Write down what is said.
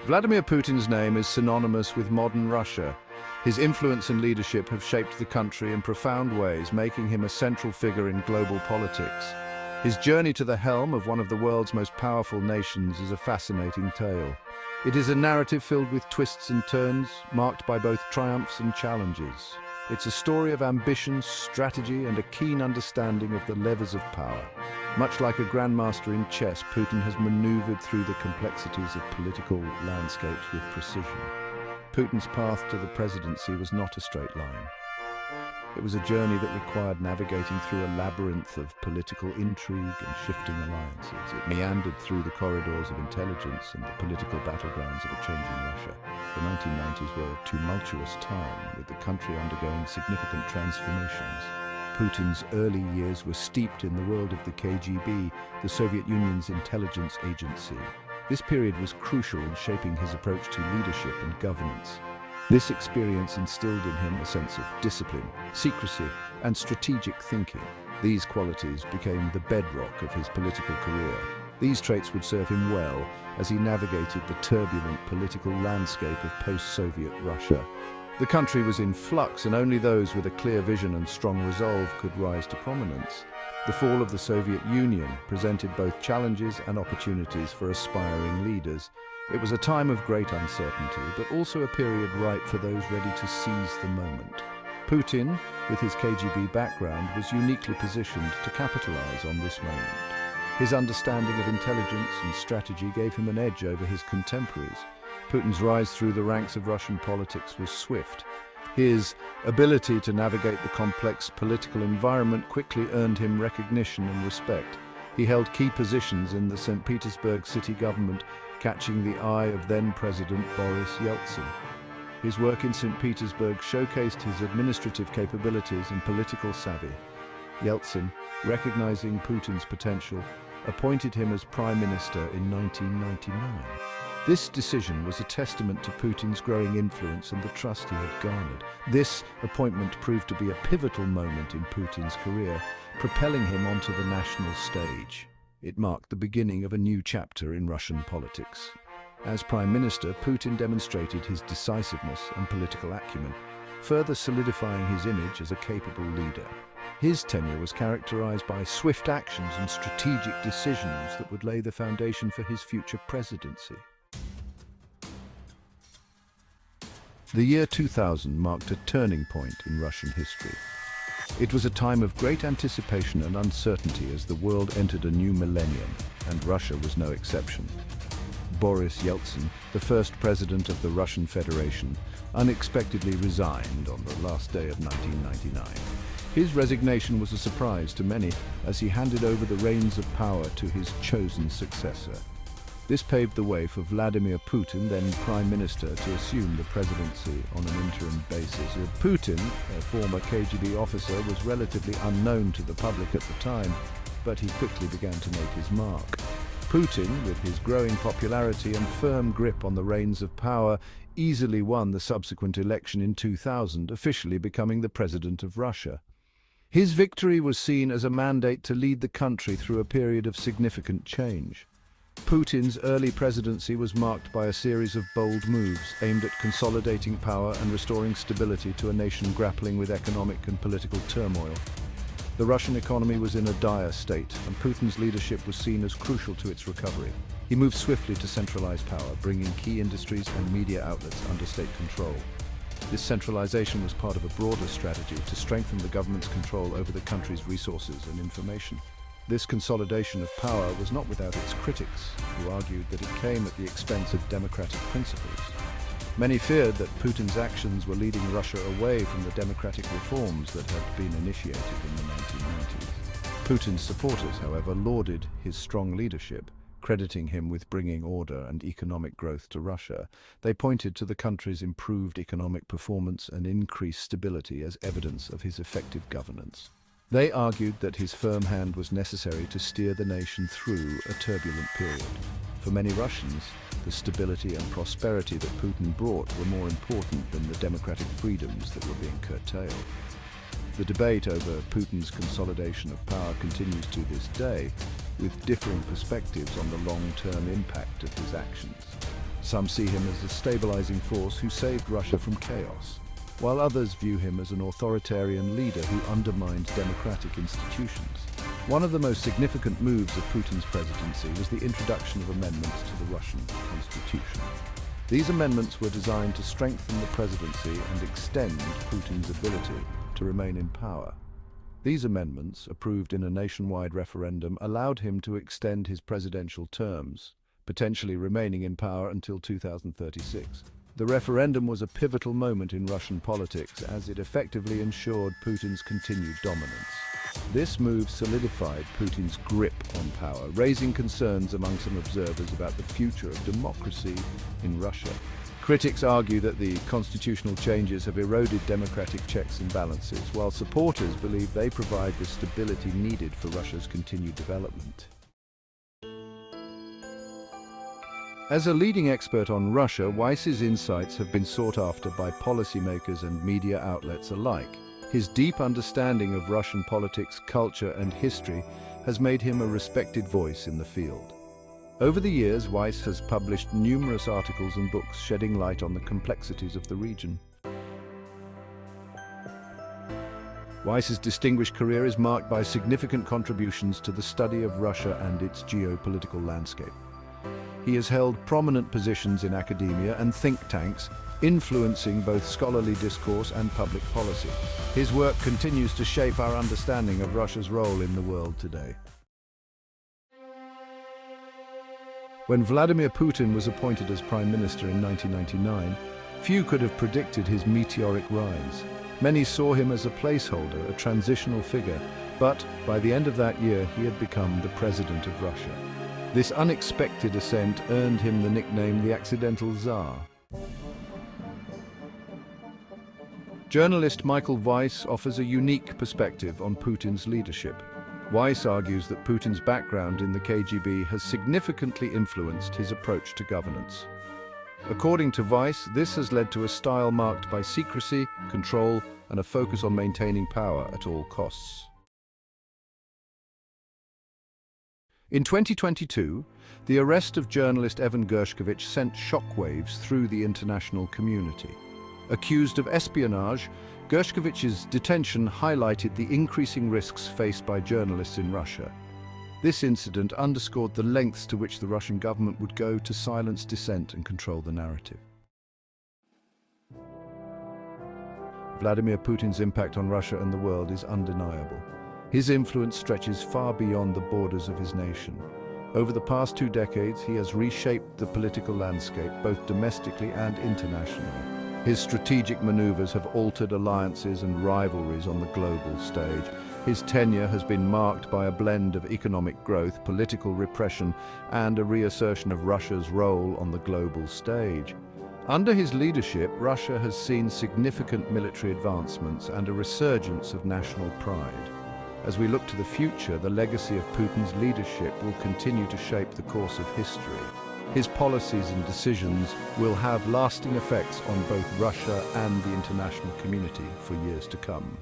Vladimir Putin's name is synonymous with modern Russia. His influence and leadership have shaped the country in profound ways, making him a central figure in global politics. His journey to the helm of one of the world's most powerful nations is a fascinating tale. It is a narrative filled with twists and turns, marked by both triumphs and challenges. It's a story of ambition, strategy, and a keen understanding of the levers of power. Much like a grandmaster in chess, Putin has maneuvered through the complexities of political landscapes with precision. Putin's path to the presidency was not a straight line. It was a journey that required navigating through a labyrinth of political intrigue and shifting alliances. It meandered through the corridors of intelligence and the political battlegrounds of a changing Russia. The 1990s were a tumultuous time, with the country undergoing significant transformations. Putin's early years were steeped in the world of the KGB, the Soviet Union's intelligence agency. This period was crucial in shaping his approach to leadership and governance. This experience instilled in him a sense of discipline, secrecy, and strategic thinking. These qualities became the bedrock of his political career. These traits would serve him well as he navigated the turbulent political landscape of post-Soviet Russia. The country was in flux, and only those with a clear vision and strong resolve could rise to prominence. The fall of the Soviet Union presented both challenges and opportunities for aspiring leaders. It was a time of great uncertainty, but also a period ripe for those ready to seize the moment. Putin, with his KGB background, was uniquely positioned to capitalize on this moment. His understanding of intelligence and strategy gave him an edge over his contemporaries. Putin's rise through the ranks of Russian politics was swift. His ability to navigate the complex political environment quickly earned him recognition and respect. He held key positions in the St. Petersburg city government, catching the eye of then-President Boris Yeltsin. His work in St. Petersburg showcased his administrative capabilities and political savvy. Yeltsin, recognizing Putin's potential, appointed him as prime minister in 1999. This decision was a testament to Putin's growing influence and the trust he had garnered. This appointment proved to be a pivotal moment in Putin's career, propelling him onto the national stage. It marked the beginning of a new chapter in Russian politics. As Prime Minister, Putin demonstrated his decisiveness and political acumen, further solidifying his image as a capable leader. His tenure was characterized by swift actions and strategic decisions that would lay the foundation for his future presidency. The year 2000 marked a turning point in Russian history. It was a time of great anticipation and uncertainty as the world entered a new millennium, and Russia was no exception. Boris Yeltsin, the first president of the Russian Federation, unexpectedly resigned on the last day of 1999. His resignation was a surprise to many as he handed over the reins of power to his chosen successor. This paved the way for Vladimir Putin, then Prime Minister, to assume the presidency on an interim basis. Putin, a former KGB officer, was relatively unknown to the public at the time, but he quickly began to make his mark. Putin, with his growing popularity and firm grip on the reins of power, easily won the subsequent election in 2000, officially becoming the president of Russia. His victory was seen as a mandate to lead the country through a period of significant change. Putin's early presidency was marked by a series of bold moves aimed at consolidating power and restoring stability to a nation grappling with economic and political turmoil. The Russian economy was in a dire state, and Putin's leadership was seen as crucial to its recovery. He moved swiftly to centralize power, bringing key industries and media outlets under state control. This centralization was part of a broader strategy to strengthen the government's control over the country's resources and information. This consolidation of power was not without its critics, who argued that it came at the expense of democratic principles. Many feared that Putin's actions were leading Russia away from the democratic reforms that had been initiated in the 1990s. Putin's supporters, however, lauded his strong leadership, crediting him with bringing order and economic growth to Russia. They pointed to the country's improved economic performance and increased stability as evidence of his effective governance. They argued that his firm hand was necessary to steer the nation through a turbulent period. For many Russians, the stability and prosperity that Putin brought were more important than the democratic freedoms that were being curtailed. The debate over Putin's consolidation of power continues to this day, with differing perspectives on the long-term impact of his actions. Some see him as a stabilizing force who saved Russia from chaos, while others view him as an authoritarian leader who undermined democratic institutions. One of the most significant moves of Putin's presidency was the introduction of amendments to the Russian constitution. These amendments were designed to strengthen the presidency and extend Putin's ability to remain in power. These amendments, approved in a nationwide referendum, allowed him to extend his presidential terms, potentially remaining in power until 2036. The referendum was a pivotal moment in Russian politics as it effectively ensured Putin's continued dominance. This move solidified Putin's grip on power, raising concerns among some observers about the future of democracy in Russia. Critics argue that the constitutional changes have eroded democratic checks and balances, while supporters believe they provide the stability needed for Russia's continued development. As a leading expert on Russia, Weiss's insights have been sought after by policymakers and media outlets alike. His deep understanding of Russian politics, culture, and history has made him a respected voice in the field. Over the years, Weiss has published numerous articles and books shedding light on the complexities of the region. Weiss's distinguished career is marked by significant contributions to the study of Russia and its geopolitical landscape. He has held prominent positions in academia and think tanks, influencing both scholarly discourse and public policy. His work continues to shape our understanding of Russia's role in the world today. When Vladimir Putin was appointed as Prime Minister in 1999, few could have predicted his meteoric rise. Many saw him as a placeholder, a transitional figure, but by the end of that year he had become the President of Russia. This unexpected ascent earned him the nickname the Accidental Tsar. Journalist Michael Weiss offers a unique perspective on Putin's leadership. Weiss argues that Putin's background in the KGB has significantly influenced his approach to governance. According to Weiss, this has led to a style marked by secrecy, control, and a focus on maintaining power at all costs. In 2022, the arrest of journalist Evan Gershkovich sent shockwaves through the international community. Accused of espionage, Gershkovich's detention highlighted the increasing risks faced by journalists in Russia. This incident underscored the lengths to which the Russian government would go to silence dissent and control the narrative. Vladimir Putin's impact on Russia and the world is undeniable. His influence stretches far beyond the borders of his nation. Over the past 2 decades, he has reshaped the political landscape, both domestically and internationally. His strategic maneuvers have altered alliances and rivalries on the global stage. His tenure has been marked by a blend of economic growth, political repression, and a reassertion of Russia's role on the global stage. Under his leadership, Russia has seen significant military advancements and a resurgence of national pride. As we look to the future, the legacy of Putin's leadership will continue to shape the course of history. His policies and decisions will have lasting effects on both Russia and the international community for years to come.